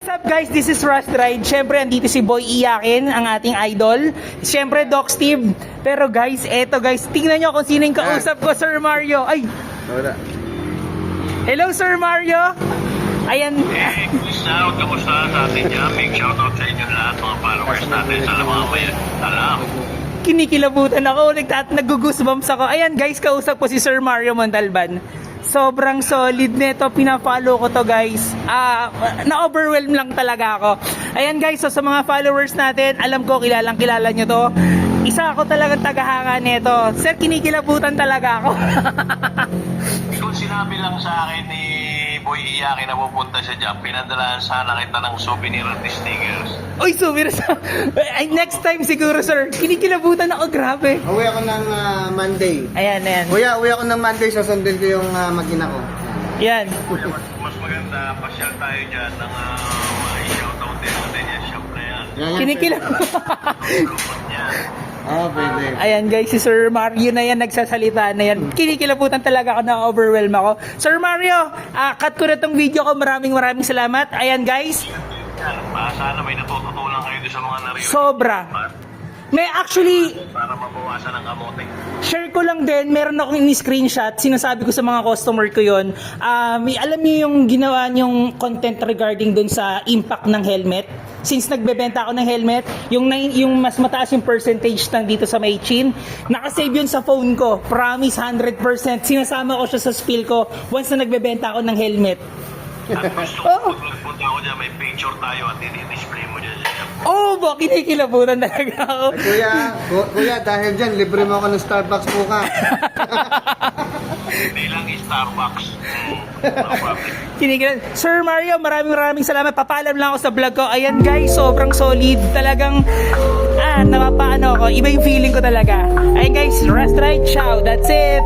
up guys? This is Rust Ride. Siyempre, andito si Boy Iyakin, ang ating idol. Siyempre, Doc Steve. Pero guys, eto guys, tingnan nyo kung sino yung kausap ko, Sir Mario. Ay! Wala. Hello, Sir Mario! Ayan. Hey, shout kamusta sa atin dyan? Big shoutout sa inyo lahat mga followers natin sa mga may alam. Kinikilabutan ako, nag-goosebumps ako. Ayan guys, kausap ko si Sir Mario Montalban. Sobrang solid nito, pina-follow ko to guys. Na-overwhelm lang talaga ako. Ayan guys, so sa mga followers natin, alam ko kilalang kilala nyo to. Isa ako talagang tagahanga nito. Sir, kinikilabutan talaga ako. Kung sinabi lang sa akin ni Boy Iyakin na pupunta siya dyan, pinadalaan sana kita ng souvenir at stickers. Uy, sumira sa... Ay, next time siguro sir. Kinikilabutan ako, grabe. Uwi ako ng Monday. Ayan, ayan. Uwi ako ng Monday, sasundin ko yung mag-ina ko. Yan. Mas maganda, pasyal tayo dyan ng mga shoutout din natin yung shop na yan. Kinikilabutan. Oo, pwede. Ayan guys, si Sir Mario na yan, nagsasalita na yan. Kinikilabutan talaga ako, na-overwhelm ako. Sir Mario, cut ko na tong video ko. Maraming salamat. Ayan guys. Sana may natututunan kayo doon sa mga nariyo. Sobra. May actually, Para mabawasan ang kamote. share ko lang din, meron akong in-screenshot, sinasabi ko sa mga customer ko yon. Alam niyo yung ginawa niyong content regarding dun sa impact ng helmet? Since nagbebenta ako ng helmet, yung mas mataas yung percentage ng dito sa may chin, nakasave yun sa phone ko. Promise, 100%. Sinasama ko siya sa spill ko once na nagbebenta ako ng helmet. At gusto ko, pag nagpunta ako dyan, may picture tayo at i-display mo dyan siya. Oh, ba, kinikilabutan talaga ako. Kuya, dahil dyan, libre mo ako ng Starbucks buka. Hindi lang Starbucks. Sir Mario, maraming salamat. Papaalam lang ako sa vlog ko. Ayan guys, sobrang solid. Talagang, napapaano ako. Iba yung feeling ko talaga. Ayan guys, Rust Ride, ciao. That's it.